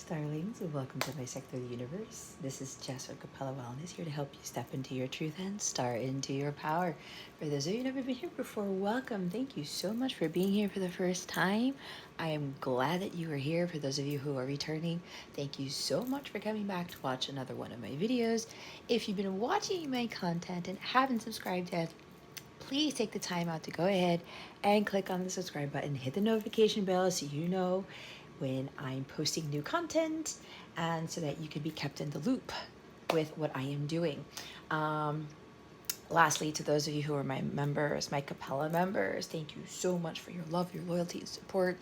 Starlings, and welcome to my sector of the universe. This is Jess with Capella Wellness, here to help you step into your truth and star into your power. For those of you who've never been here before, welcome. Thank you so much for being here for the first time. I am glad that you are here. For those of you who are returning, thank you so much for coming back to watch another one of my videos. If you've been watching my content and haven't subscribed yet, please take the time out to go ahead and click on the subscribe button, hit the notification bell so you know when I'm posting new content, and so that you can be kept in the loop with what I am doing. Lastly, to those of you who are my members, my Capella members, thank you so much for your love, your loyalty, and support.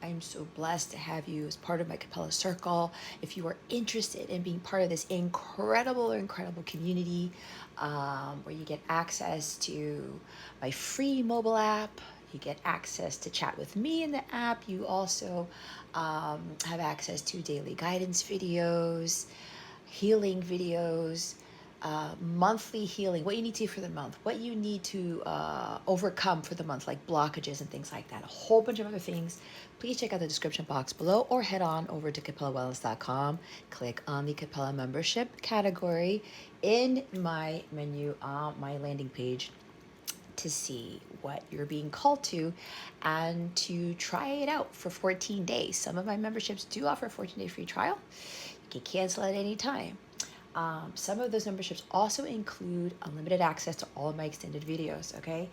I am so blessed to have you as part of my Capella circle. If you are interested in being part of this incredible community, where you get access to my free mobile app, you get access to chat with me in the app. You also have access to daily guidance videos, healing videos, monthly healing, what you need to do for the month, what you need to overcome for the month, like blockages and things like that, a whole bunch of other things. Please check out the description box below or head on over to capellawellness.com. Click on the Capella membership category in my menu on my landing page to see what you're being called to and to try it out for 14 days. Some of my memberships do offer a 14-day free trial. You can cancel at any time. Some of those memberships also include unlimited access to all of my extended videos, okay?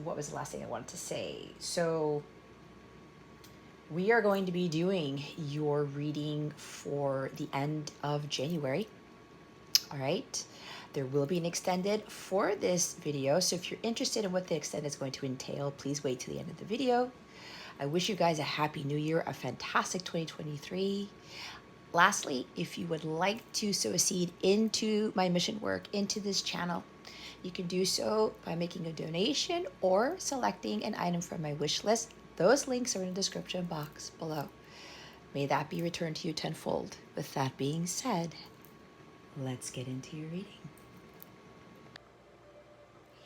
What was the last thing I wanted to say? So we are going to be doing your reading for the end of January, all right? There will be an extended for this video, so if you're interested in what the extended is going to entail, please wait to the end of the video. I wish you guys a happy new year, a fantastic 2023. Lastly, if you would like to sow a seed into my mission work, into this channel, you can do so by making a donation or selecting an item from my wish list. Those links are in the description box below. May that be returned to you tenfold. With that being said, let's get into your reading.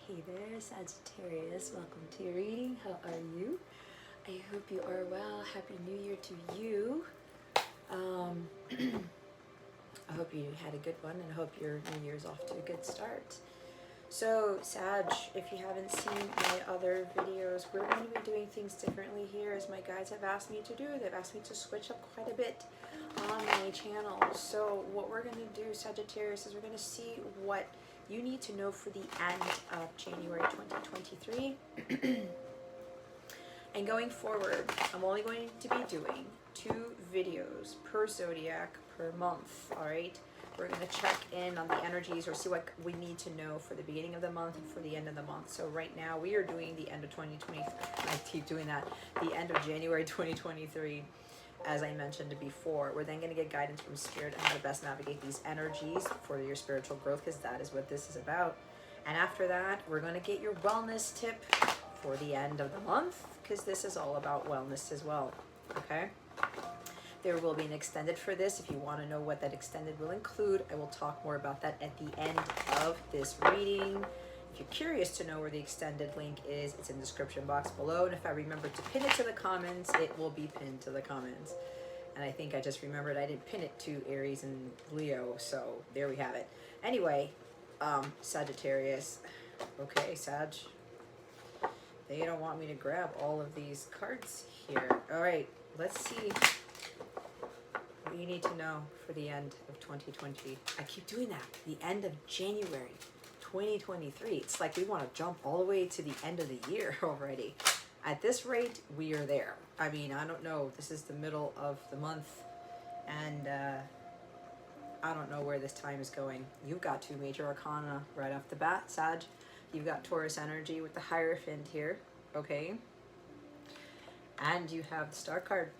Hey there, Sagittarius. Welcome to your reading. How are you? I hope you are well. Happy New Year to you. I hope you had a good one, and I hope your New Year's off to a good start. So, Sag, if you haven't seen my other videos, we're going to be doing things differently here, as my guides have asked me to do. They've asked me to switch up quite a bit on my channel. So what we're going to do, Sagittarius, is we're going to see what you need to know for the end of January 2023. And going forward, I'm only going to be doing 2 videos per zodiac per month, all right? We're going to check in on the energies or see what we need to know for the beginning of the month and for the end of the month. So right now we are doing the end of 2023. I keep doing that. The end of January 2023, as I mentioned before. We're then going to get guidance from Spirit on how to best navigate these energies for your spiritual growth, because that is what this is about. And after that, we're going to get your wellness tip for the end of the month, because this is all about wellness as well, okay? There will be an extended for this. If you want to know what that extended will include, I will talk more about that at the end of this reading. If you're curious to know where the extended link is, it's in the description box below. And if I remember to pin it to the comments, it will be pinned to the comments. And I think I just remembered I didn't pin it to Aries and Leo, so there we have it. Anyway, Sagittarius. Okay, Sag. They don't want me to grab all of these cards here. All right, let's see what you need to know for the end of 2020. I keep doing that. The end of January 2023. It's like we want to jump all the way to the end of the year already. At this rate, we are there. I mean, I don't know. This is the middle of the month, and I don't know where this time is going. You've got 2 major arcana right off the bat, Sag. You've got Taurus energy with the Hierophant here, okay? And you have the Star card,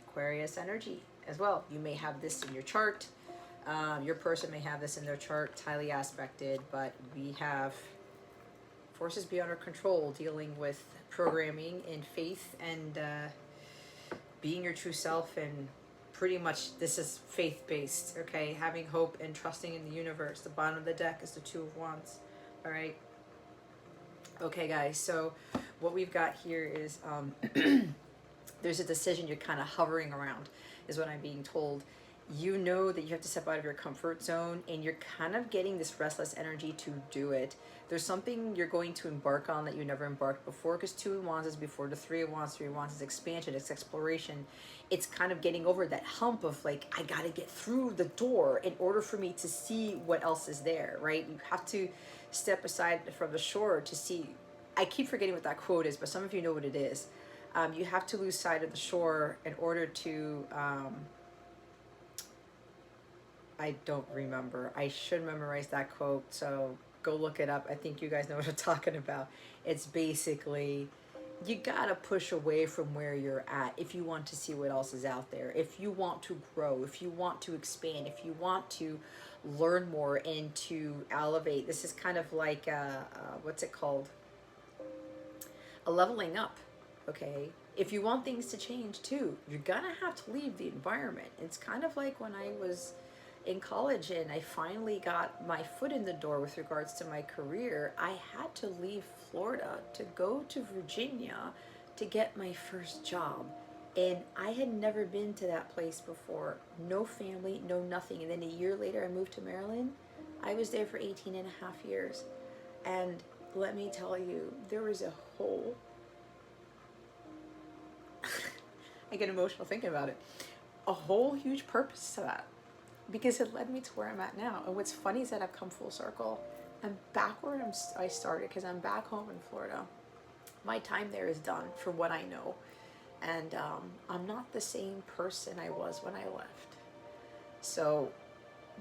Aquarius energy as well. You may have this in your chart. Your person may have this in their chart. It's highly aspected, but we have forces beyond our control dealing with programming and faith and being your true self, and pretty much this is faith-based, okay? Having hope and trusting in the universe. The bottom of the deck is the 2 of Wands, all right? Okay, guys, so what we've got here is there's a decision you're kind of hovering around. is what I'm being told. You know that you have to step out of your comfort zone, and you're kind of getting this restless energy to do it. There's something you're going to embark on that you never embarked before, because 2 of Wands is before the 3 of Wands. 3 of Wands is expansion, it's exploration. It's kind of getting over that hump of like, I got to get through the door in order for me to see what else is there, right? You have to step aside from the shore to see. I keep forgetting what that quote is, but some of you know what it is. You have to lose sight of the shore in order to... I don't remember. I should memorize that quote, so go look it up. I think you guys know what I'm talking about. It's basically, you gotta push away from where you're at if you want to see what else is out there. If you want to grow, if you want to expand, if you want to learn more and to elevate. This is kind of like, what's it called? A leveling up, okay? If you want things to change too, you're gonna have to leave the environment. It's kind of like when I was in college and I finally got my foot in the door with regards to my career. I had to leave Florida to go to Virginia to get my first job. And I had never been to that place before. No family, no nothing. And then a year later, I moved to Maryland. I was there for 18 and a half years. And let me tell you, there was a whole... I get emotional thinking about it. A whole huge purpose to that, because it led me to where I'm at now. And what's funny is that I've come full circle. I'm back where I started, because I'm back home in Florida. My time there is done for what I know. And I'm not the same person I was when I left. So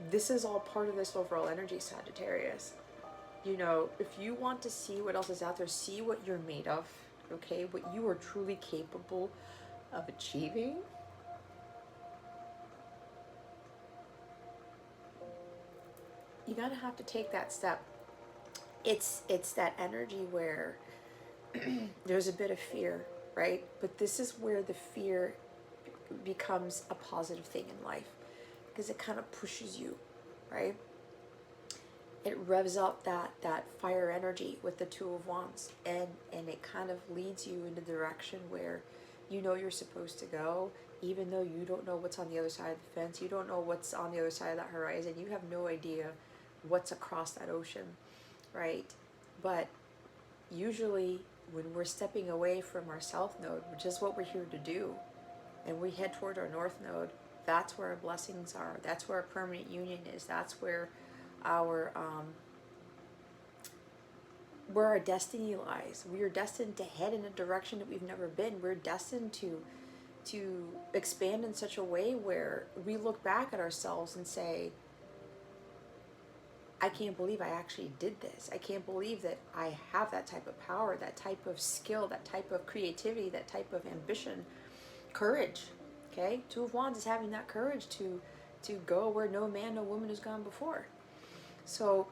this is all part of this overall energy, Sagittarius. You know, if you want to see what else is out there, see what you're made of, okay? What you are truly capable of achieving. You gotta have to take that step. It's that energy where there's a bit of fear, right? But this is where the fear becomes a positive thing in life, because it kind of pushes you, right? It revs up that fire energy with the 2 of Wands, and it kind of leads you in the direction where you know you're supposed to go, even though you don't know what's on the other side of the fence. You don't know what's on the other side of that horizon. You have no idea what's across that ocean, right? But usually when we're stepping away from our south node, which is what we're here to do, and we head toward our north node, that's where our blessings are. That's where our permanent union is. That's where our destiny lies. We are destined to head in a direction that we've never been. We're destined to expand in such a way where we look back at ourselves and say, I can't believe I actually did this. I can't believe that I have that type of power, that type of skill, that type of creativity, that type of ambition, courage, okay? 2 of Wands is having that courage to go where no man, no woman has gone before. So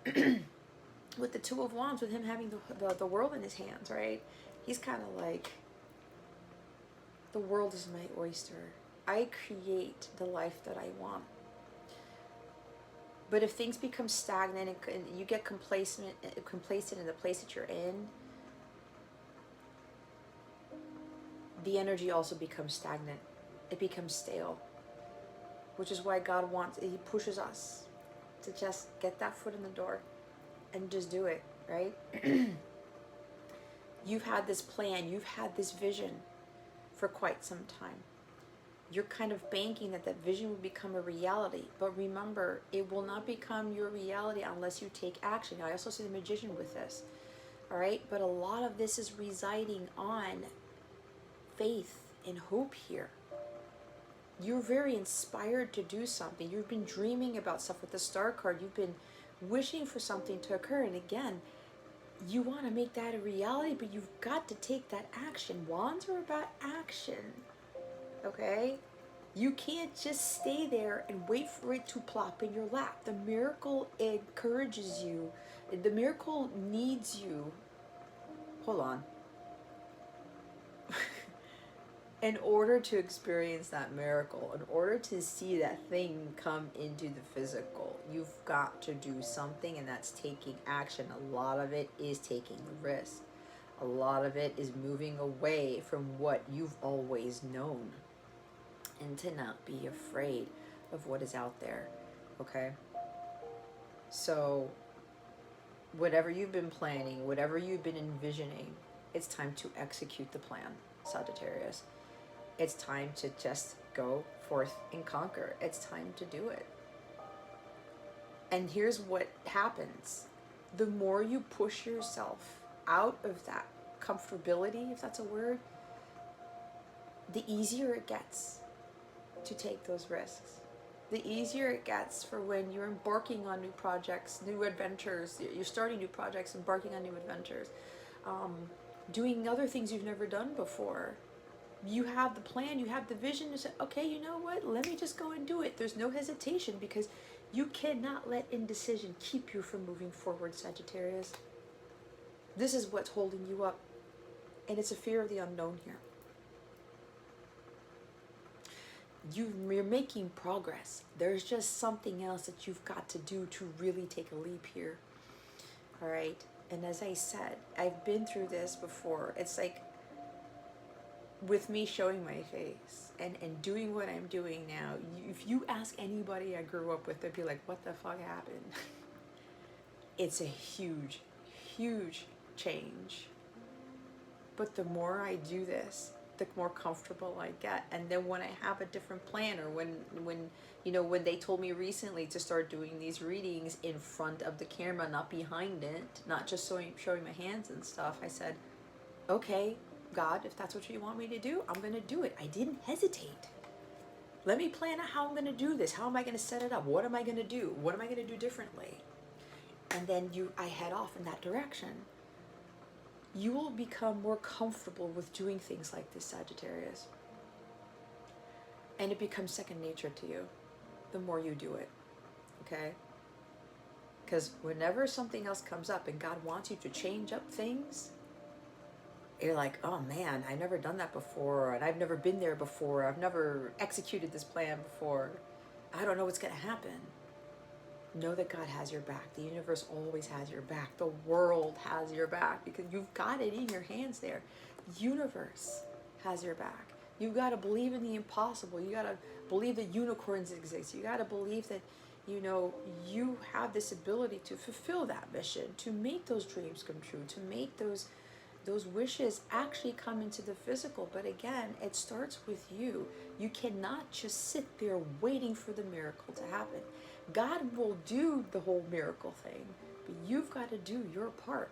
with the 2 of Wands, with him having the world in his hands, right? He's kind of like, the world is my oyster. I create the life that I want. But if things become stagnant and you get complacent in the place that you're in, the energy also becomes stagnant. It becomes stale. Which is why God wants, he pushes us to just get that foot in the door and just do it, right? You've had this plan, you've had this vision for quite some time. You're kind of banking that vision will become a reality. But remember, it will not become your reality unless you take action. I also see the Magician with this, all right? But a lot of this is residing on faith and hope here. You're very inspired to do something. You've been dreaming about stuff with the Star card. You've been wishing for something to occur. And again, you want to make that a reality, but you've got to take that action. Wands are about action. Okay? You can't just stay there and wait for it to plop in your lap. The miracle encourages you. The miracle needs you. Hold on. In order to experience that miracle, in order to see that thing come into the physical, you've got to do something, and that's taking action. A lot of it is taking the risk. A lot of it is moving away from what you've always known. and to not be afraid of what is out there. Okay? So whatever you've been planning, whatever you've been envisioning, it's time to execute the plan, Sagittarius. It's time to just go forth and conquer. It's time to do it. And here's what happens. The more you push yourself out of that comfortability, if that's a word, the easier it gets to take those risks. The easier it gets for when you're embarking on new projects, new adventures, you're starting new projects, embarking on new adventures, doing other things you've never done before. You have the plan, you have the vision, you say, okay, you know what, let me just go and do it. There's no hesitation, because you cannot let indecision keep you from moving forward, Sagittarius. This is what's holding you up, and it's a fear of the unknown here. You're making progress. There's just something else that you've got to do to really take a leap here. All right. And as I said, I've been through this before. It's like with me showing my face and doing what I'm doing now. If you ask anybody I grew up with, they'd be like, what the fuck happened? It's a huge, huge change. But the more I do this, the more comfortable I get. And then when I have a different plan, or when they told me recently to start doing these readings in front of the camera, not behind it, not just showing my hands and stuff, I said, okay, God, if that's what you want me to do, I'm going to do it. I didn't hesitate. Let me plan out how I'm going to do this. How am I going to set it up? What am I going to do? What am I going to do differently? And then I head off in that direction. You will become more comfortable with doing things like this, Sagittarius. And it becomes second nature to you the more you do it, okay? Because whenever something else comes up and God wants you to change up things, you're like, oh man, I've never done that before, and I've never been there before, I've never executed this plan before, I don't know what's going to happen. Know that God has your back. The universe always has your back. The world has your back, because you've got it in your hands there. The universe has your back. You've got to believe in the impossible. You got to believe that unicorns exist. You got to believe that, you have this ability to fulfill that mission, to make those dreams come true, to make those wishes actually come into the physical. But again, it starts with you. You cannot just sit there waiting for the miracle to happen. God will do the whole miracle thing, but you've got to do your part.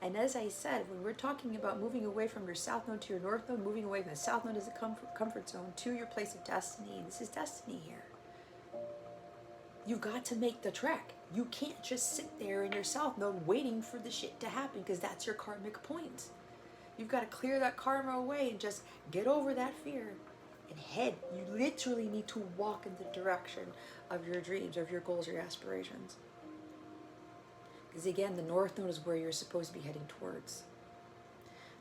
And as I said, when we're talking about moving away from your south node to your north node, moving away from the south node as a comfort zone to your place of destiny, this is destiny here. You've got to make the trek. You can't just sit there in your south node waiting for the shit to happen, because that's your karmic point. You've got to clear that karma away and just get over that fear and head. You literally need to walk in the direction of your dreams, of your goals, your aspirations. Because again, the north node is where you're supposed to be heading towards.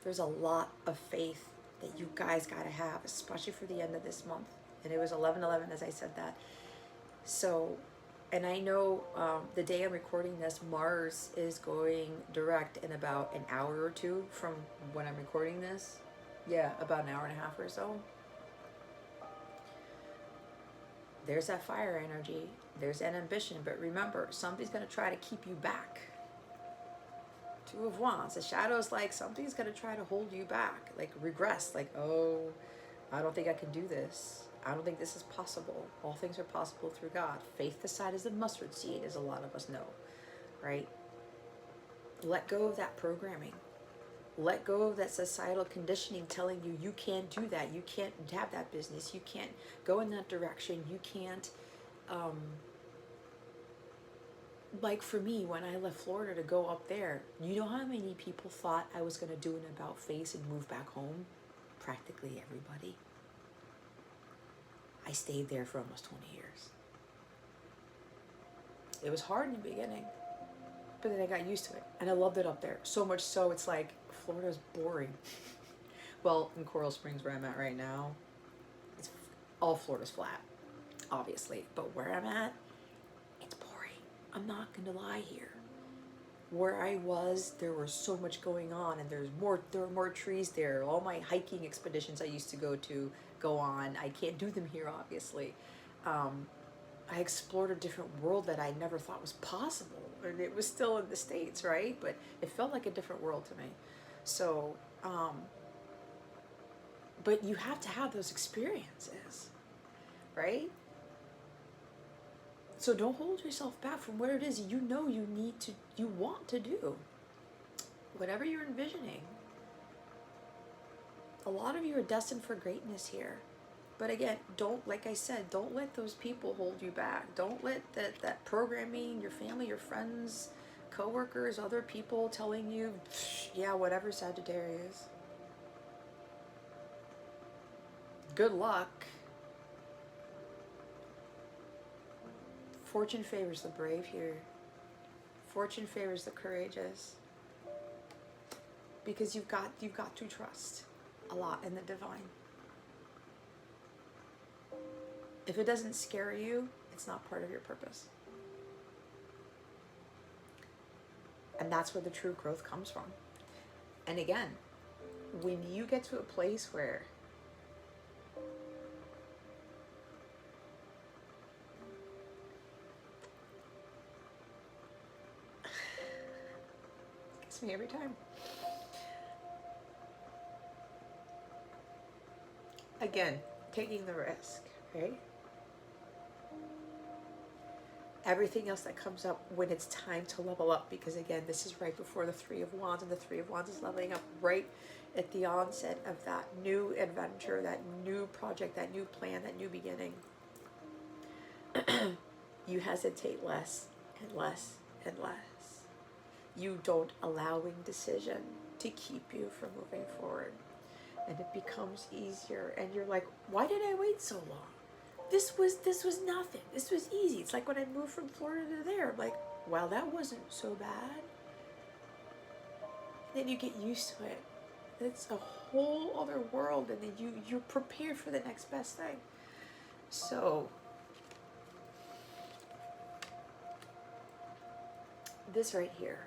There's a lot of faith that you guys got to have, especially for the end of this month. And it was 11/11 as I said that. So, and I know the day I'm recording this, Mars is going direct in about an hour or two from when I'm recording this. Yeah, about an hour and a half or so. There's that fire energy. There's that ambition. But remember, something's going to try to keep you back. Two of Wands. The shadow is like something's going to try to hold you back. Like regress. Like, oh, I don't think I can do this. I don't think this is possible. All things are possible through God. Faith the size of the mustard seed, as a lot of us know. Right? Let go of that programming. Let go of that societal conditioning telling you you can't do that. You can't have that business. You can't go in that direction. You can't, like for me, when I left Florida to go up there, you know how many people thought I was going to do an about face and move back home? Practically everybody. I stayed there for almost 20 years. It was hard in the beginning, but then I got used to it, and I loved it up there. So much so, it's like, Florida's boring. Well, in Coral Springs, where I'm at right now, it's all Florida's flat, obviously. But where I'm at, it's boring. I'm not going to lie here. Where I was, there was so much going on, and there were more trees there. All my hiking expeditions I used to go on. I can't do them here, obviously. I explored a different world that I never thought was possible, and it was still in the States, right? But it felt like a different world to me. So, but you have to have those experiences, right? So don't hold yourself back from what it is you know you want to do. Whatever you're envisioning. A lot of you are destined for greatness here. But again, like I said, don't let those people hold you back. Don't let that programming, your family, your friends, coworkers, other people telling you, yeah, whatever, Sagittarius. Good luck. Fortune favors the brave here. Fortune favors the courageous. Because you've got to trust a lot in the divine. If it doesn't scare you, it's not part of your purpose. And that's where the true growth comes from. And again, when you get to a place where it gets me every time. Again, taking the risk, right? Everything else that comes up when it's time to level up, because again, this is right before the Three of Wands, and the Three of Wands is leveling up right at the onset of that new adventure, that new project, that new plan, that new beginning. You hesitate less and less and less. You don't allow indecision to keep you from moving forward. And it becomes easier, and you're like, why did I wait so long? This was nothing. This was easy. It's like when I moved from Florida to there. I'm like, well, that wasn't so bad. And then you get used to it. It's a whole other world, and then you're prepared for the next best thing. So this right here.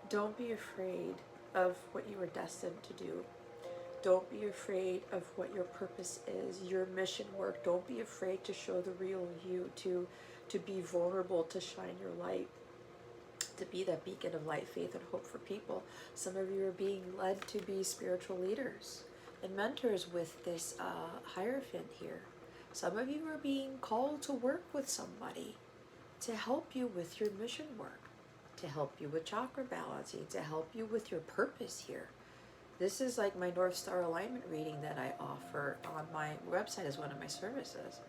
Don't be afraid of what you were destined to do. Don't be afraid of what your purpose is, your mission work. Don't be afraid to show the real you, to be vulnerable, to shine your light, to be that beacon of light, faith, and hope for people. Some of you are being led to be spiritual leaders and mentors with this Hierophant here. Some of you are being called to work with somebody to help you with your mission work, to help you with chakra balancing, to help you with your purpose here. This is like my North Star alignment reading that I offer on my website as one of my services.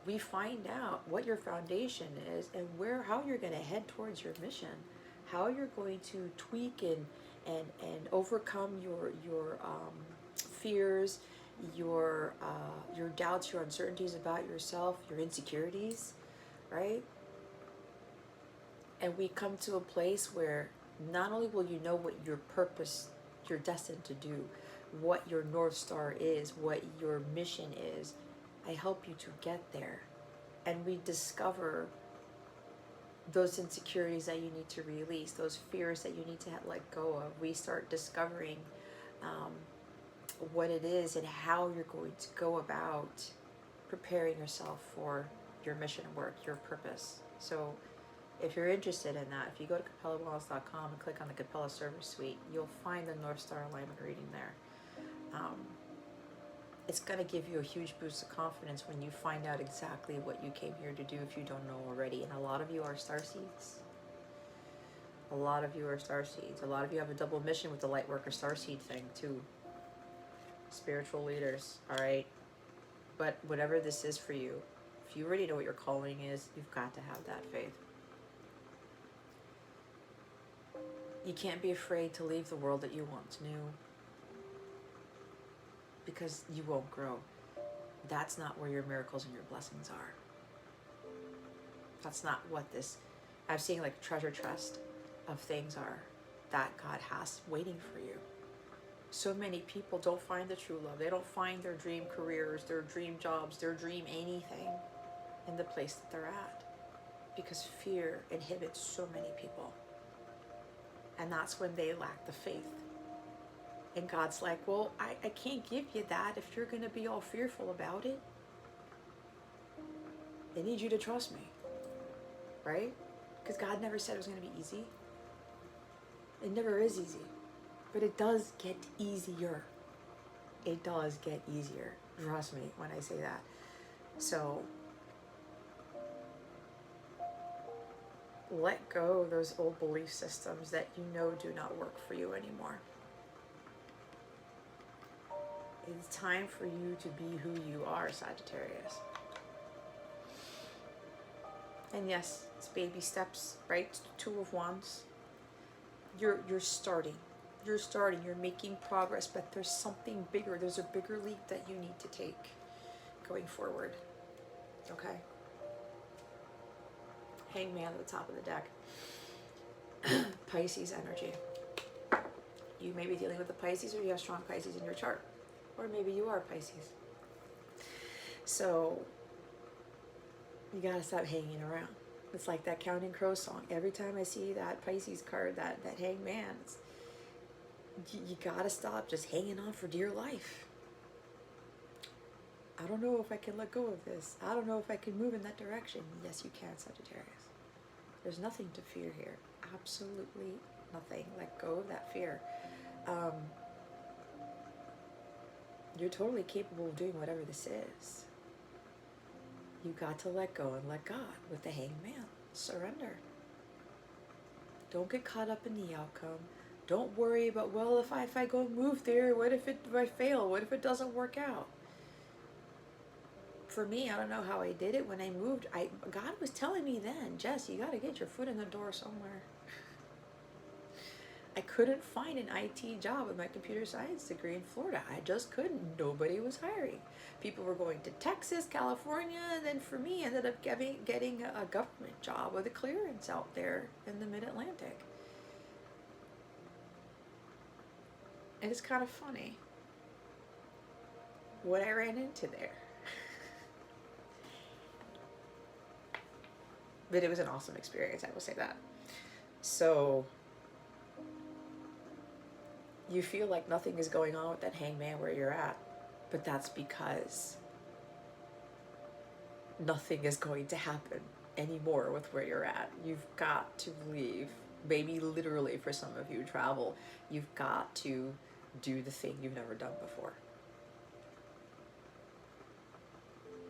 We find out what your foundation is and how you're going to head towards your mission, how you're going to tweak and overcome your fears, your doubts, your uncertainties about yourself, your insecurities, right? And we come to a place where not only will you know what your purpose, you're destined to do, what your North Star is, what your mission is, I help you to get there. And we discover those insecurities that you need to release, those fears that you need to let go of. We start discovering what it is and how you're going to go about preparing yourself for your mission work, your purpose. So if you're interested in that, if you go to CapellaWellness.com and click on the Capella Service Suite, you'll find the North Star Alignment reading there. It's going to give you a huge boost of confidence when you find out exactly what you came here to do if you don't know already. And a lot of you are starseeds. A lot of you are starseeds. A lot of you have a double mission with the Lightworker starseed thing too. Spiritual leaders, all right? But whatever this is for you, if you already know what your calling is, you've got to have that faith. You can't be afraid to leave the world that you once knew, because you won't grow. That's not where your miracles and your blessings are. That's not what this, I'm seeing like a treasure chest of things are that God has waiting for you. So many people don't find the true love. They don't find their dream careers, their dream jobs, their dream anything. in the place that they're at, because fear inhibits so many people. And that's when they lack the faith. And God's like, well, I can't give you that if you're going to be all fearful about it. I need you to trust me, right? Because God never said it was going to be easy. It never is easy, but it does get easier. It does get easier. Trust me when I say that. So let go of those old belief systems that you know do not work for you anymore. It's time for you to be who you are, Sagittarius. And yes, it's baby steps, right? It's the Two of Wands. You're starting. You're starting. You're making progress, but there's something bigger. There's a bigger leap that you need to take going forward. Okay? Hangman at the top of the deck. Pisces energy. You may be dealing with the Pisces, or you have strong Pisces in your chart. Or maybe you are Pisces. So you gotta stop hanging around. It's like that Counting Crows song. Every time I see that Pisces card, that hangman, you gotta stop just hanging on for dear life. I don't know if I can let go of this. I don't know if I can move in that direction. Yes, you can, Sagittarius. There's nothing to fear here. Absolutely nothing. Let go of that fear. You're totally capable of doing whatever this is. You got to let go and let God with the hangman. Surrender. Don't get caught up in the outcome. Don't worry about, well, if I go and move there, what if I fail? What if it doesn't work out? For me, I don't know how I did it when I moved. God was telling me then, Jess, you got to get your foot in the door somewhere. I couldn't find an IT job with my computer science degree in Florida. I just couldn't. Nobody was hiring. People were going to Texas, California, and then for me, ended up getting a government job with a clearance out there in the mid-Atlantic. And it's kind of funny what I ran into there. But it was an awesome experience, I will say that. So you feel like nothing is going on with that hangman where you're at, but that's because nothing is going to happen anymore with where you're at. You've got to leave. Maybe literally for some of you, travel. You've got to do the thing you've never done before.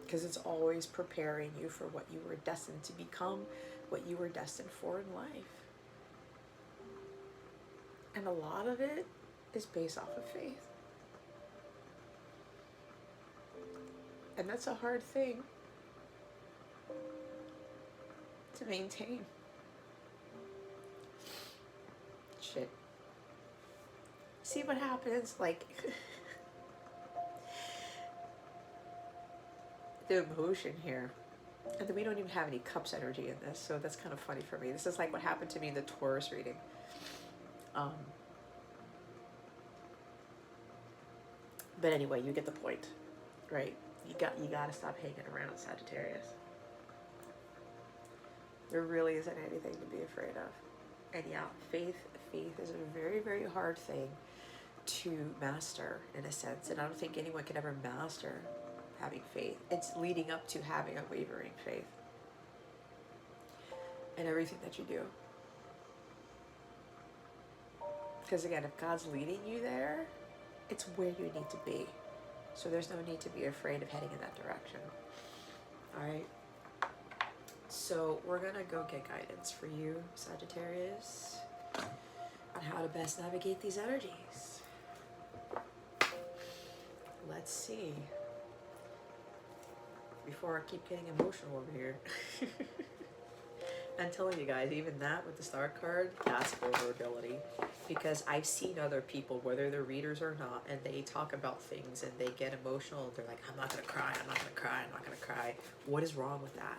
Because it's always preparing you for what you were destined to become, what you were destined for in life. And a lot of it is based off of faith. And that's a hard thing to maintain. Shit. See what happens, like the emotion here. And then we don't even have any cups energy in this, so that's kind of funny for me. This is like what happened to me in the Taurus reading. But anyway, you get the point, right? You got to stop hanging around, Sagittarius. There really isn't anything to be afraid of. And yeah, faith is a very, very hard thing to master in a sense. And I don't think anyone can ever master having faith. It's leading up to having unwavering faith in everything that you do. Because again, if God's leading you there, it's where you need to be. So there's no need to be afraid of heading in that direction. All right. So we're going to go get guidance for you, Sagittarius, on how to best navigate these energies. Let's see. Before I keep getting emotional over here. I'm telling you guys, even that with the star card, that's vulnerability. Because I've seen other people, whether they're readers or not, and they talk about things and they get emotional. They're like, I'm not going to cry, I'm not going to cry, I'm not going to cry. What is wrong with that?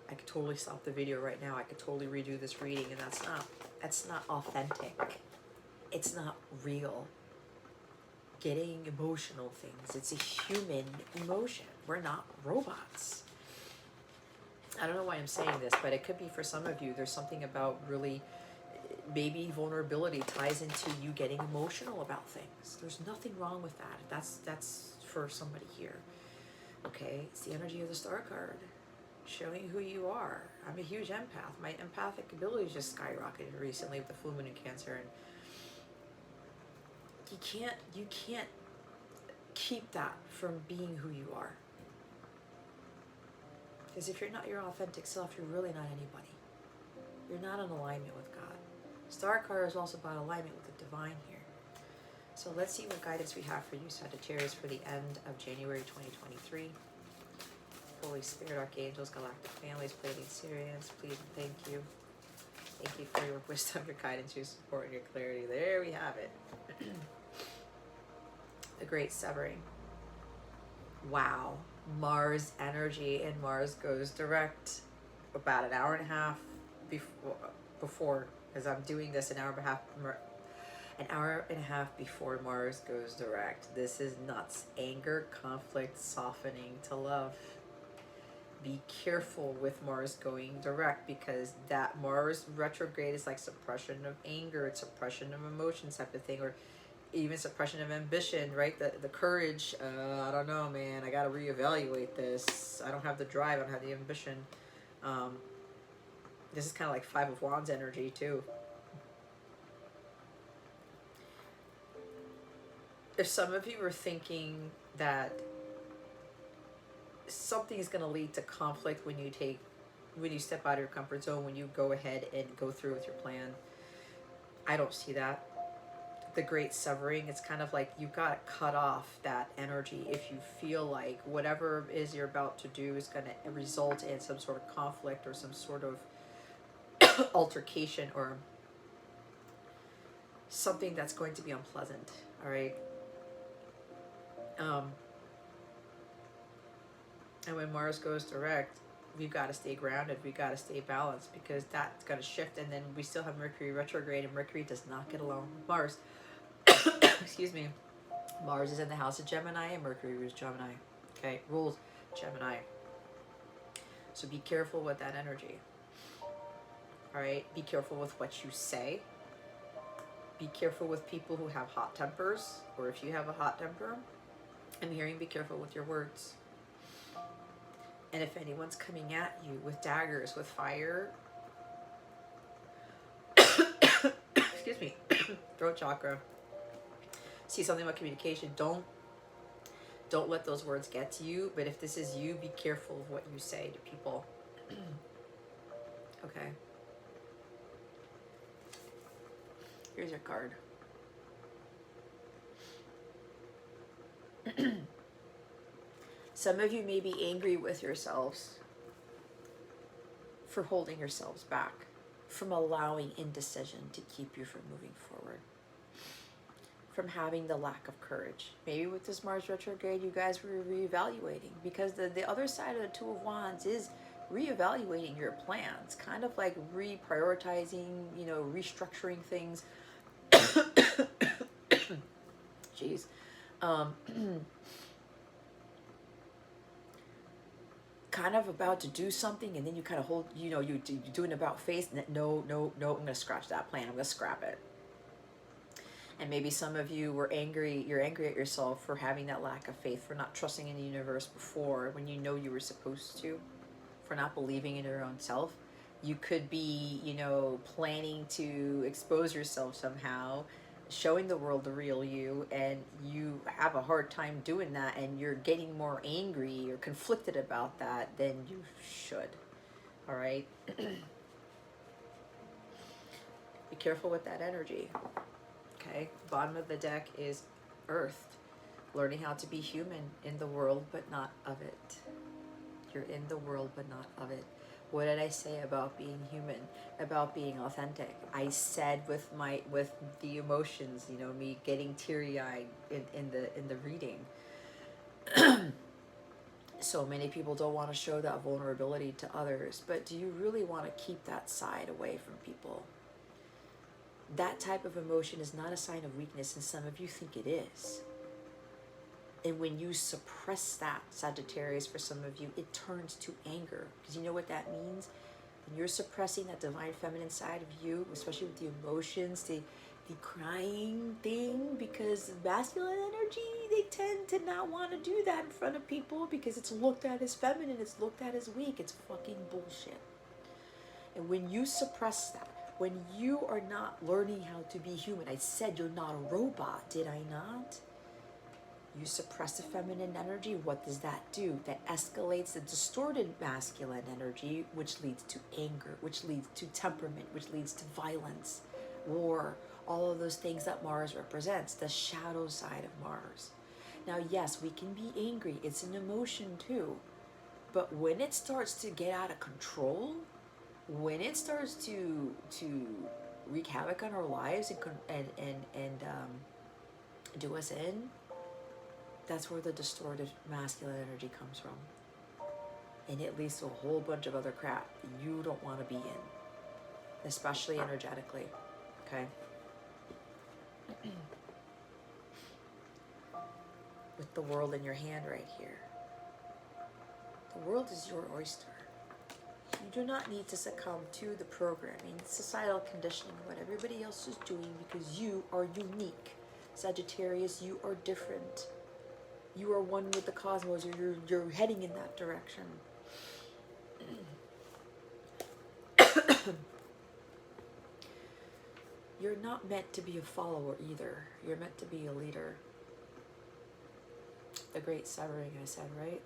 I could totally stop the video right now. I could totally redo this reading, and that's not authentic. It's not real. Getting emotional things, it's a human emotion. We're not robots. I don't know why I'm saying this, but it could be for some of you, there's something about really, maybe vulnerability ties into you getting emotional about things. There's nothing wrong with that. That's for somebody here. Okay, it's the energy of the Star card, showing who you are. I'm a huge empath. My empathic ability just skyrocketed recently with the full moon in Cancer, and you can't keep that from being who you are. Because if you're not your authentic self, you're really not anybody. You're not in alignment with God. Star card is also about alignment with the divine here. So let's see what guidance we have for you, Sagittarius, for the end of January 2023. Holy Spirit, Archangels, Galactic Families, Pleiadian Sirians, please and thank you. Thank you for your wisdom, your guidance, your support, and your clarity. There we have it. The Great Severing. Wow. Mars energy, and Mars goes direct about an hour and a half before, as I'm doing this, an hour and a half before Mars goes direct. This is nuts. Anger, conflict, softening to love. Be careful with Mars going direct, because that Mars retrograde is like suppression of anger, it's suppression of emotions type of thing, or even suppression of ambition, right? The courage, I don't know, man, I gotta reevaluate this. I don't have the drive, I don't have the ambition. This is kind of like Five of Wands energy too. If some of you are thinking that something is going to lead to conflict when you step out of your comfort zone, when you go ahead and go through with your plan, I don't see that. The Great Severing, it's kind of like you've got to cut off that energy if you feel like whatever it is you're about to do is going to result in some sort of conflict or some sort of altercation or something that's going to be unpleasant. All right. And when Mars goes direct, we've got to stay grounded. We've got to stay balanced, because that's going to shift. And then we still have Mercury retrograde, and Mercury does not get along with Mars. Excuse me. Mars is in the house of Gemini, and Mercury rules Gemini. Okay, rules Gemini. So be careful with that energy. All right, be careful with what you say. Be careful with people who have hot tempers, or if you have a hot temper, I'm hearing be careful with your words. And if anyone's coming at you with daggers, with fire, excuse me, throat chakra, see something about communication, don't let those words get to you. But if this is you, be careful of what you say to people. Okay. Here's your card. Some of you may be angry with yourselves for holding yourselves back, from allowing indecision to keep you from moving forward, from having the lack of courage. Maybe with this Mars retrograde, you guys were reevaluating, because the other side of the Two of Wands is reevaluating your plans, kind of like reprioritizing, restructuring things. Jeez. Kind of about to do something, and then you kind of hold, you do an about face, and no, I'm going to scratch that plan. I'm going to scrap it. And maybe some of you were angry. You're angry at yourself for having that lack of faith, for not trusting in the universe before when you know you were supposed to, for not believing in your own self. You could be, planning to expose yourself somehow, showing the world the real you, and you have a hard time doing that, and you're getting more angry or conflicted about that than you should. All right. Be careful with that energy. Okay. Bottom of the deck is Earth, learning how to be human in the world but not of it. You're in the world but not of it. What did I say about being human, about being authentic? I said with the emotions, me getting teary-eyed in the reading. So many people don't want to show that vulnerability to others, but do you really want to keep that side away from people? That type of emotion is not a sign of weakness, and some of you think it is. And when you suppress that, Sagittarius, for some of you, it turns to anger. Because you know what that means? When you're suppressing that divine feminine side of you, especially with the emotions, the crying thing, because masculine energy, they tend to not want to do that in front of people because it's looked at as feminine, it's looked at as weak. It's fucking bullshit. And when you suppress that, when you are not learning how to be human, I said you're not a robot, did I not? You suppress the feminine energy, what does that do? That escalates the distorted masculine energy, which leads to anger, which leads to temperament, which leads to violence, war, all of those things that Mars represents, the shadow side of Mars. Now, yes, we can be angry. It's an emotion too. But when it starts to get out of control, when it starts to wreak havoc on our lives and do us in, that's where the distorted masculine energy comes from. And it leads to a whole bunch of other crap that you don't want to be in, especially energetically, okay? With the world in your hand right here. The world is your oyster. You do not need to succumb to the programming, societal conditioning, what everybody else is doing, because you are unique. Sagittarius, you are different. You are one with the cosmos, or you're heading in that direction. You're not meant to be a follower either. You're meant to be a leader. The great severing, I said, right?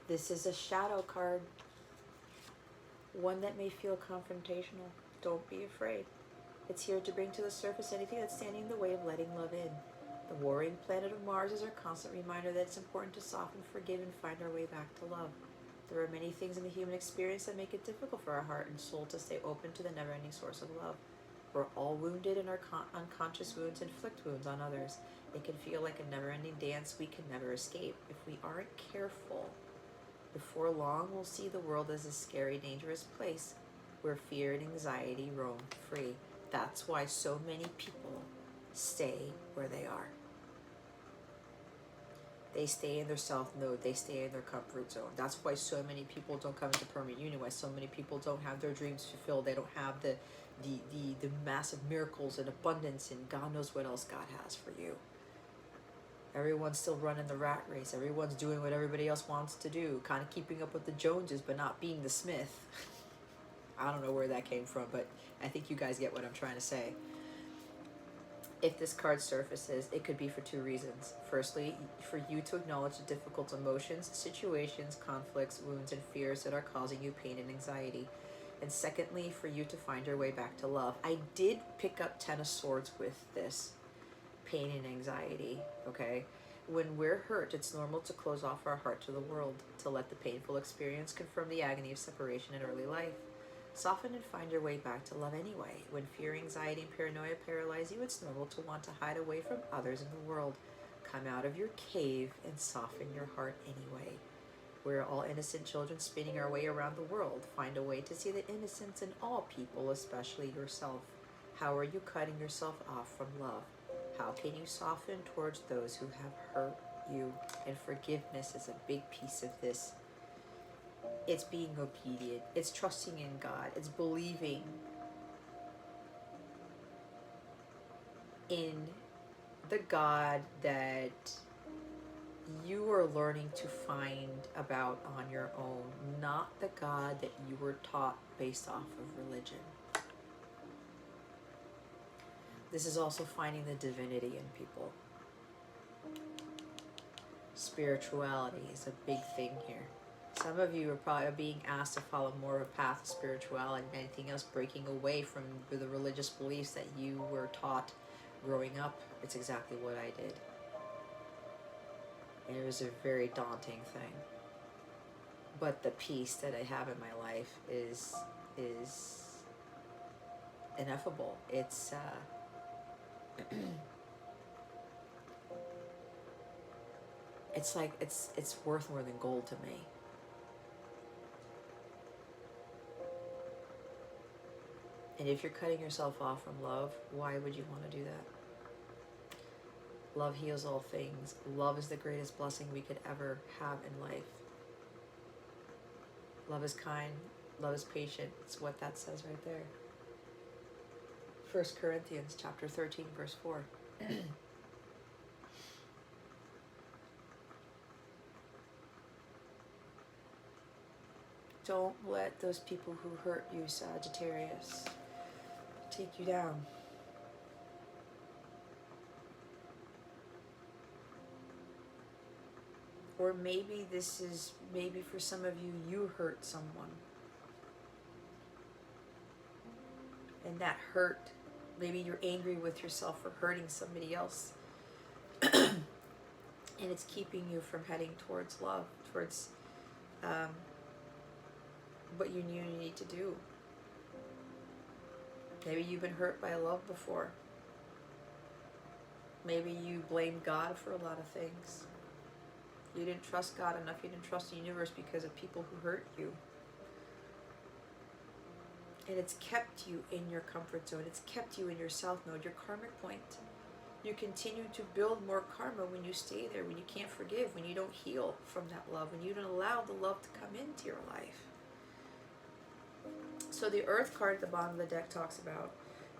This is a shadow card. One that may feel confrontational. Don't be afraid. It's here to bring to the surface anything that's standing in the way of letting love in. The warring planet of Mars is our constant reminder that it's important to soften, forgive, and find our way back to love. There are many things in the human experience that make it difficult for our heart and soul to stay open to the never-ending source of love. We're all wounded, and our unconscious wounds inflict wounds on others. It can feel like a never-ending dance we can never escape. If we aren't careful, before long we'll see the world as a scary, dangerous place where fear and anxiety roam free. That's why so many people stay where they are. They stay in their self-node. They stay in their comfort zone. That's why so many people don't come into permanent union. Why so many people don't have their dreams fulfilled. They don't have the massive miracles and abundance and God knows what else God has for you. Everyone's still running the rat race. Everyone's doing what everybody else wants to do. Kind of keeping up with the Joneses, but not being the Smith. I don't know where that came from, but I think you guys get what I'm trying to say. If this card surfaces, it could be for two reasons. Firstly, for you to acknowledge the difficult emotions, situations, conflicts, wounds, and fears that are causing you pain and anxiety. And secondly, for you to find your way back to love. I did pick up Ten of Swords with this pain and anxiety, okay? When we're hurt, it's normal to close off our heart to the world, to let the painful experience confirm the agony of separation in early life. Soften and find your way back to love anyway. When fear, anxiety, and paranoia paralyze you, it's normal to want to hide away from others in the world. Come out of your cave and soften your heart anyway. We're all innocent children spinning our way around the world. Find a way to see the innocence in all people, especially yourself. How are you cutting yourself off from love? How can you soften towards those who have hurt you? And forgiveness is a big piece of this. It's being obedient. It's trusting in God. It's believing in the God that you are learning to find about on your own, not the God that you were taught based off of religion. This is also finding the divinity in people. Spirituality is a big thing here. Some of you are probably being asked to follow more of a path of spirituality than anything else, breaking away from the religious beliefs that you were taught growing up. It's exactly what I did. And it was a very daunting thing. But the peace that I have in my life is ineffable. It's it's like it's worth more than gold to me. And if you're cutting yourself off from love, why would you want to do that? Love heals all things. Love is the greatest blessing we could ever have in life. Love is kind. Love is patient. It's what that says right there. 1 Corinthians chapter 13, verse 4. Don't let those people who hurt you, Sagittarius, take you down. Or maybe maybe for some of you, you hurt someone. And that hurt, maybe you're angry with yourself for hurting somebody else. And it's keeping you from heading towards love, towards what you need to do. Maybe you've been hurt by love before. Maybe you blamed God for a lot of things. You didn't trust God enough. You didn't trust the universe because of people who hurt you. And it's kept you in your comfort zone. It's kept you in your south node, your karmic point. You continue to build more karma when you stay there, when you can't forgive, when you don't heal from that love, when you don't allow the love to come into your life. So the Earth card at the bottom of the deck talks about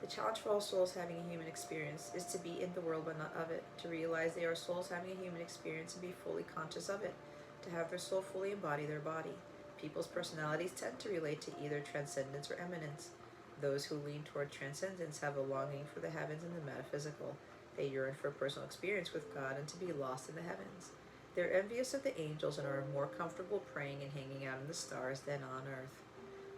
the challenge for all souls having a human experience is to be in the world but not of it, to realize they are souls having a human experience and be fully conscious of it, to have their soul fully embody their body. People's personalities tend to relate to either transcendence or eminence. Those who lean toward transcendence have a longing for the heavens and the metaphysical. They yearn for a personal experience with God and to be lost in the heavens. They're envious of the angels and are more comfortable praying and hanging out in the stars than on earth.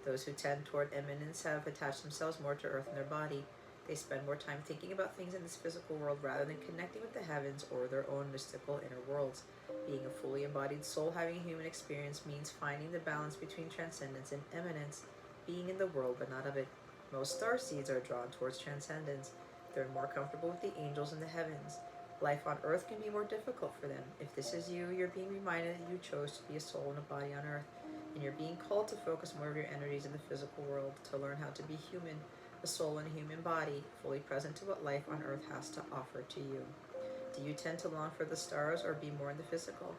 Those who tend toward eminence have attached themselves more to earth and their body. They spend more time thinking about things in this physical world rather than connecting with the heavens or their own mystical inner worlds. Being a fully embodied soul having a human experience means finding the balance between transcendence and eminence, being in the world but not of it. Most star seeds are drawn towards transcendence. They're more comfortable with the angels in the heavens. Life on earth can be more difficult for them. If this is you, you're being reminded that you chose to be a soul and a body on earth, and you're being called to focus more of your energies in the physical world, to learn how to be human, a soul in a human body, fully present to what life on earth has to offer to you. Do you tend to long for the stars or be more in the physical?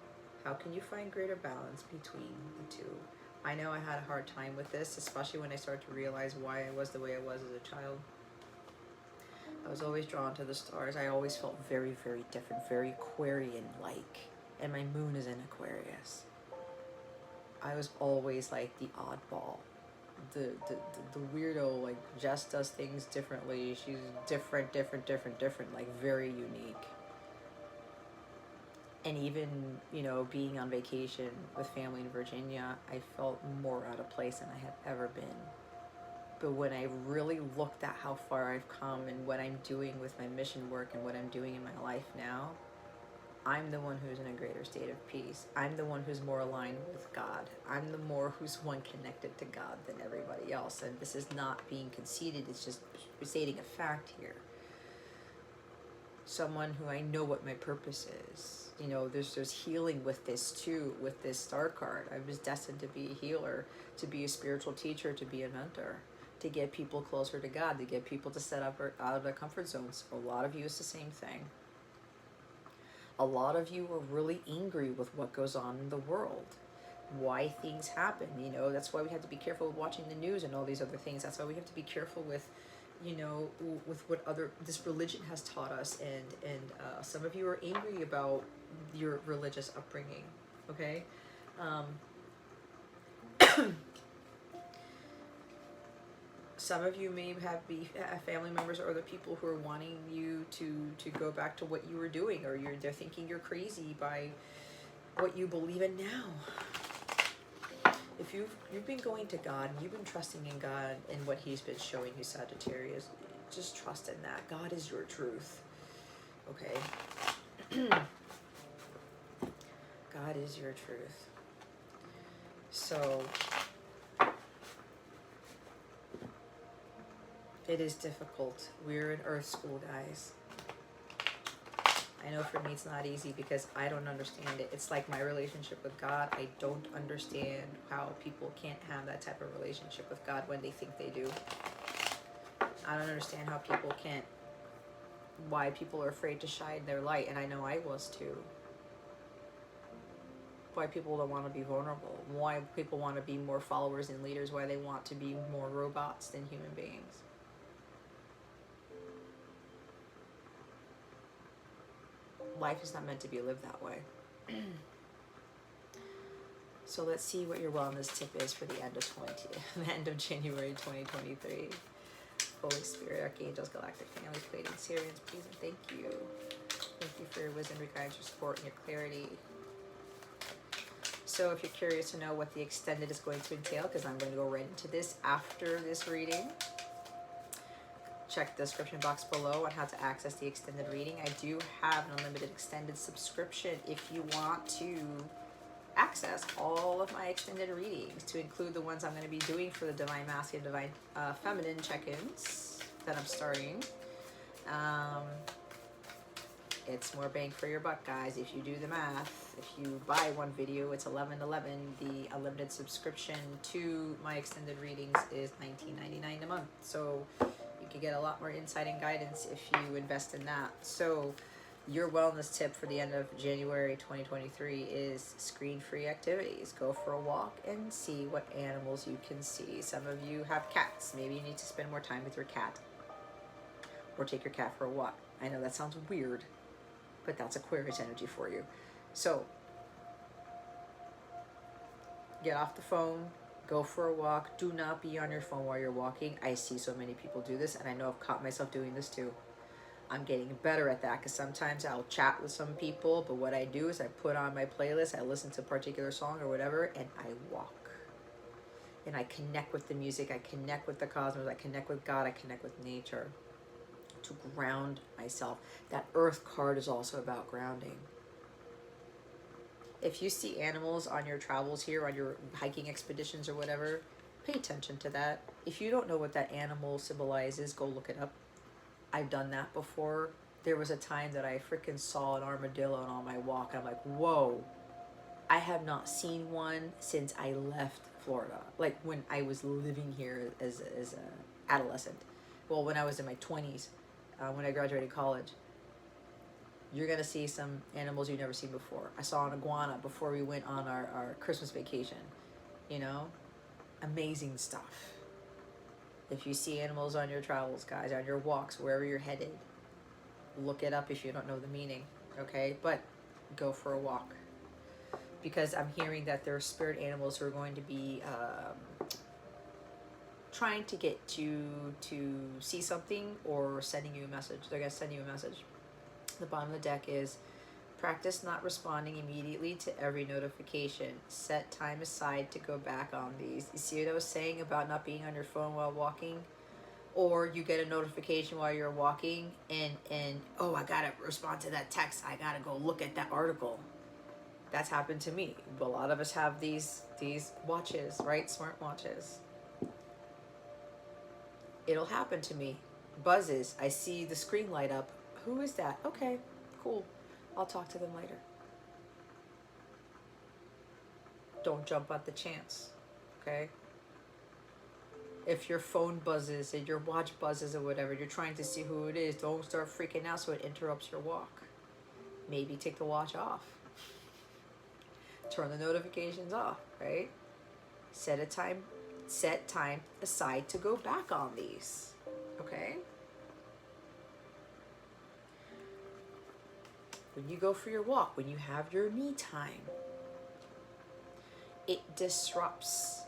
How can you find greater balance between the two? I know I had a hard time with this, especially when I started to realize why I was the way I was as a child. I was always drawn to the stars. I always felt very, very different, very Aquarian-like. And my moon is in Aquarius. I was always like the oddball. The weirdo, like Jess does things differently. She's different, like very unique. And even, you know, being on vacation with family in Virginia, I felt more out of place than I had ever been. But when I really looked at how far I've come and what I'm doing with my mission work and what I'm doing in my life now, I'm the one who's in a greater state of peace. I'm the one who's more aligned with God. I'm the more who's one connected to God than everybody else. And this is not being conceited. It's just stating a fact here. Someone who I know what my purpose is. You know, there's healing with this too, with this star card. I was destined to be a healer, to be a spiritual teacher, to be a mentor, to get people closer to God, to get people to set up out of their comfort zones. A lot of you, it's the same thing. A lot of you are really angry with what goes on in the world, why things happen. You know, that's why we have to be careful with watching the news and all these other things. That's why we have to be careful with, you know, with what this religion has taught us. And some of you are angry about your religious upbringing, okay? Some of you may have family members or other people who are wanting you to go back to what you were doing, or they're thinking you're crazy by what you believe in now. If you've been going to God and you've been trusting in God and what He's been showing you, Sagittarius, just trust in that. God is your truth. Okay? God is your truth. So it is difficult. We're in Earth school, guys. I know for me it's not easy because I don't understand it. It's like my relationship with God. I don't understand how people can't have that type of relationship with God when they think they do. I don't understand how people can't, why people are afraid to shine their light, and I know I was too. Why people don't want to be vulnerable, why people want to be more followers and leaders, why they want to be more robots than human beings. Life is not meant to be lived that way. So let's see what your wellness tip is for the end of January 2023. Holy Spirit, Archangels, Galactic Family, Pleiadian, Sirians, please and thank you. Thank you for your wisdom, your guidance, your support, and your clarity. So if you're curious to know what the extended is going to entail, because I'm going to go right into this after this reading, check the description box below on how to access the extended reading. I do have an unlimited extended subscription if you want to access all of my extended readings, to include the ones I'm going to be doing for the Divine Masculine, Divine Feminine check-ins that I'm starting. It's more bang for your buck, guys, if you do the math. If you buy one video, it's $11.11. The unlimited subscription to my extended readings is $19.99 a month. So you can get a lot more insight and guidance if you invest in that. So your wellness tip for the end of January 2023 is screen-free activities. Go for a walk and see what animals you can see. Some of you have cats. Maybe you need to spend more time with your cat. Or take your cat for a walk. I know that sounds weird, but that's Aquarius energy for you. So get off the phone, go for a walk. Do not be on your phone while you're walking. I see so many people do this, and I know I've caught myself doing this too. I'm getting better at that, because sometimes I'll chat with some people, but what I do is I put on my playlist, I listen to a particular song or whatever, and I walk. And I connect with the music, I connect with the cosmos, I connect with God, I connect with nature to ground myself. That Earth card is also about grounding. If you see animals on your travels here, on your hiking expeditions or whatever, pay attention to that. If you don't know what that animal symbolizes, go look it up. I've done that before. There was a time that I freaking saw an armadillo on my walk. I'm like, whoa, I have not seen one since I left Florida. Like when I was living here as an adolescent. Well, when I was in my 20s, when I graduated college. You're going to see some animals you've never seen before. I saw an iguana before we went on our Christmas vacation. You know? Amazing stuff. If you see animals on your travels, guys, on your walks, wherever you're headed, look it up if you don't know the meaning, okay? But go for a walk. Because I'm hearing that there are spirit animals who are going to be trying to get you to see something or sending you a message. They're going to send you a message. The bottom of the deck is practice not responding immediately to every notification. Set time aside to go back on these. You see what I was saying about not being on your phone while walking? Or you get a notification while you're walking and oh, I gotta respond to that text. I gotta go look at that article. That's happened to me. A lot of us have these watches, right? Smart watches. It'll happen to me. Buzzes. I see the screen light up. Who is that? Okay, cool. I'll talk to them later. Don't jump at the chance, okay? If your phone buzzes and your watch buzzes or whatever, you're trying to see who it is, don't start freaking out so it interrupts your walk. Maybe take the watch off. Turn the notifications off, right? Set time aside to go back on these, okay? When you go for your walk, when you have your me time, it disrupts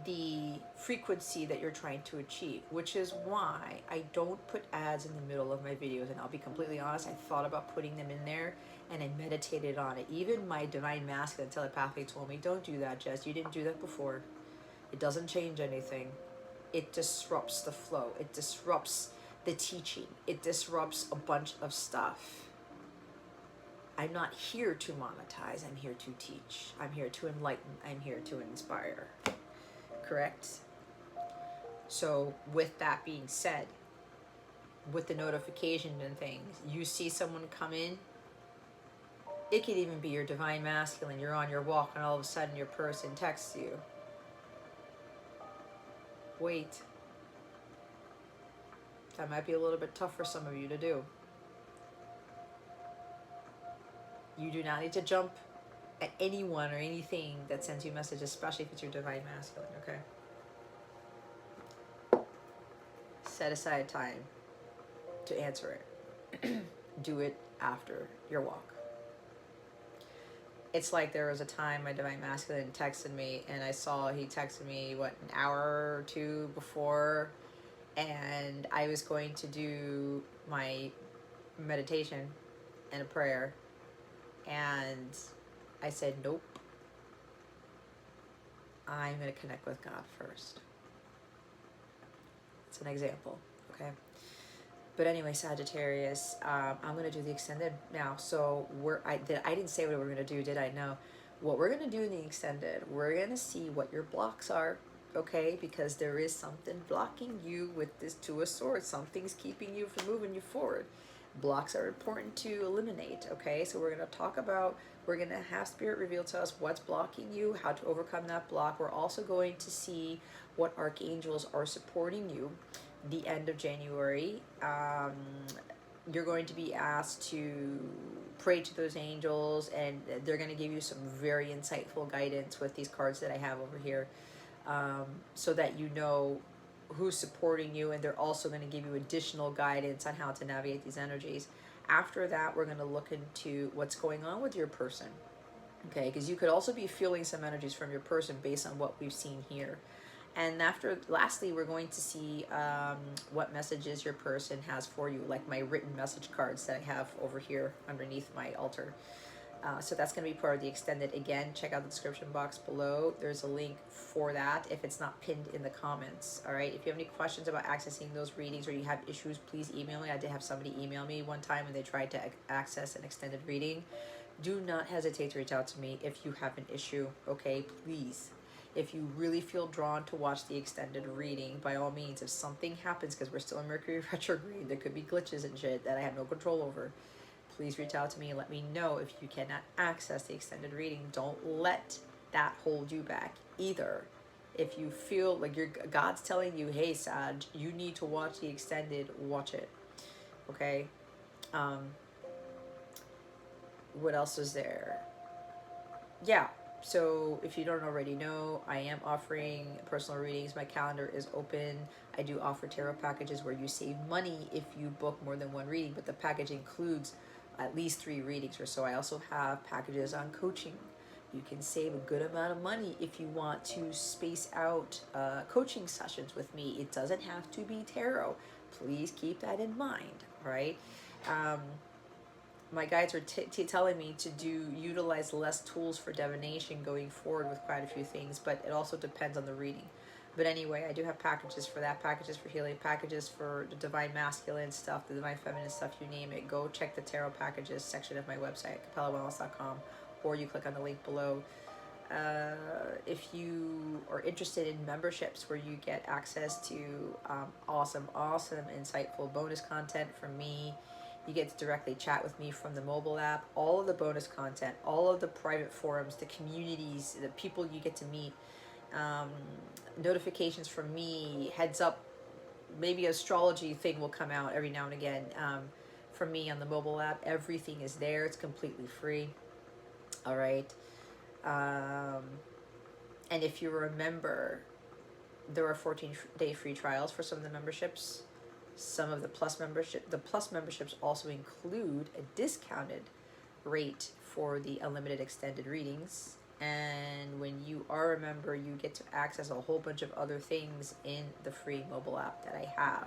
the frequency that you're trying to achieve, which is why I don't put ads in the middle of my videos. And I'll be completely honest, I thought about putting them in there and I meditated on it. Even my Divine Masculine telepathically told me, don't do that, Jess. You didn't do that before. It doesn't change anything. It disrupts the flow. It disrupts the teaching. It disrupts a bunch of stuff. I'm not here to monetize. I'm here to teach. I'm here to enlighten. I'm here to inspire. Correct? So with that being said, with the notifications and things, you see someone come in, it could even be your Divine Masculine. You're on your walk and all of a sudden your person texts you. Wait. That might be a little bit tough for some of you to do. You do not need to jump at anyone or anything that sends you a message, especially if it's your divine masculine, okay? Set aside time to answer it. Do it after your walk. It's like there was a time my divine masculine texted me, and I saw he texted me, what, an hour or two before, and I was going to do my meditation and a prayer, and I said, nope, I'm going to connect with God first. It's an example, okay? But anyway, Sagittarius, I'm going to do the extended now. So I didn't say what we're going to do, did I? No. What we're going to do in the extended, we're going to see what your blocks are, okay? Because there is something blocking you with this Two of Swords. Something's keeping you from moving you forward. Blocks are important to eliminate, okay? So we're going to talk about, we're going to have Spirit reveal to us what's blocking you, how to overcome that block. We're also going to see what archangels are supporting you the end of January. You're going to be asked to pray to those angels, and they're going to give you some very insightful guidance with these cards that I have over here, so that you know who's supporting you, and they're also going to give you additional guidance on how to navigate these energies. After that, we're going to look into what's going on with your person, okay? Because you could also be feeling some energies from your person based on what we've seen here. And lastly, we're going to see what messages your person has for you, like my written message cards that I have over here underneath my altar. So that's going to be part of the extended. Again, check out the description box below. There's a link for that if it's not pinned in the comments. All right. If you have any questions about accessing those readings, or you have issues, please email me. I did have somebody email me one time when they tried to access an extended reading. Do not hesitate to reach out to me if you have an issue. Okay, please. If you really feel drawn to watch the extended reading, by all means, if something happens, because we're still in Mercury retrograde, there could be glitches and shit that I have no control over, please reach out to me and let me know if you cannot access the extended reading. Don't let that hold you back either. If you feel like God's telling you, hey, Sag, you need to watch the extended, watch it. Okay? What else is there? Yeah. So if you don't already know, I am offering personal readings. My calendar is open. I do offer tarot packages where you save money if you book more than one reading, but the package includes at least 3 readings or so. I also have packages on coaching. You can save a good amount of money if you want to space out coaching sessions with me. It doesn't have to be tarot. Please keep that in mind, all right? My guides are telling me to utilize less tools for divination going forward with quite a few things, but it also depends on the reading. But anyway, I do have packages for that, packages for healing, packages for the divine masculine stuff, the divine feminine stuff, you name it. Go check the tarot packages section of my website, capellawellness.com, or you click on the link below. If you are interested in memberships where you get access to awesome, insightful bonus content from me, you get to directly chat with me from the mobile app, all of the bonus content, all of the private forums, the communities, the people you get to meet, notifications from me, heads up, maybe astrology thing will come out every now and again from me on the mobile app. Everything is there. It's completely free. All right. And if you remember, there are 14-day free trials for some of the memberships. Some of the plus memberships also include a discounted rate for the unlimited extended readings. And when you are a member, you get to access a whole bunch of other things in the free mobile app that I have.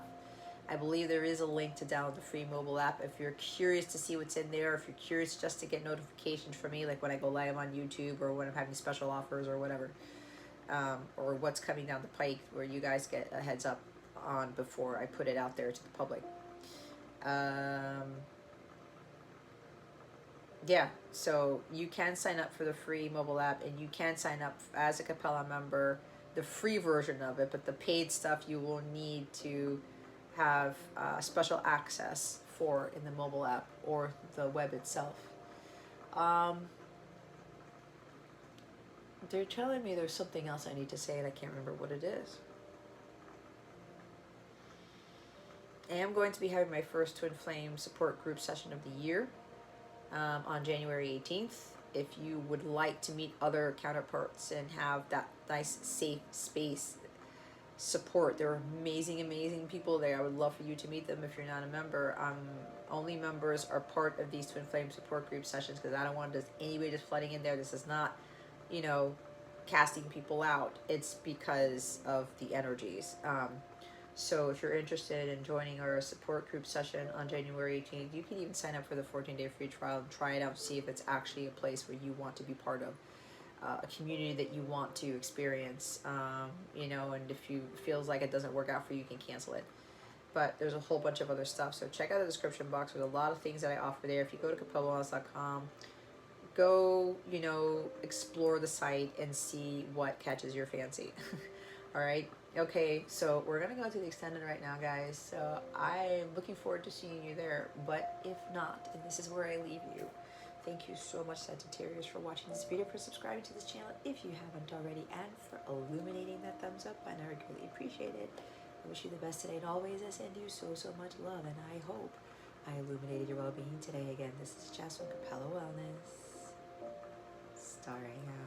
I believe there is a link to download the free mobile app if you're curious to see what's in there, if you're curious just to get notifications from me, like when I go live on YouTube or when I'm having special offers or whatever, or what's coming down the pike where you guys get a heads up on before I put it out there to the public. Yeah, so you can sign up for the free mobile app, and you can sign up as a Capella member, the free version of it, but the paid stuff you will need to have special access for in the mobile app or the web itself. They're telling me there's something else I need to say and I can't remember what it is. am going to be having my first Twin Flame support group session of the year on January 18th. If you would like to meet other counterparts and have that nice safe space support, there are amazing, amazing people there. I would love for you to meet them if you're not a member. Only members are part of these Twin Flame support group sessions because I don't want just anybody just flooding in there. This is not, you know, casting people out. It's because of the energies. So if you're interested in joining our support group session on January 18th, you can even sign up for the 14-day free trial and try it out, see if it's actually a place where you want to be part of, a community that you want to experience, you know, and if you feels like it doesn't work out for you, you can cancel it. But there's a whole bunch of other stuff, so check out the description box. There's a lot of things that I offer there. If you go to capellawellness.com, go, you know, explore the site and see what catches your fancy. All right. Okay, so we're gonna go to the extended right now, guys. So I'm looking forward to seeing you there. But if not, and this is where I leave you, thank you so much, Sagittarius, for watching this video, for subscribing to this channel if you haven't already, and for illuminating that thumbs up button. I would greatly appreciate it. I wish you the best today, and always I send you so, so much love, and I hope I illuminated your well-being today. Again, this is Jess from Capella Wellness, starring out.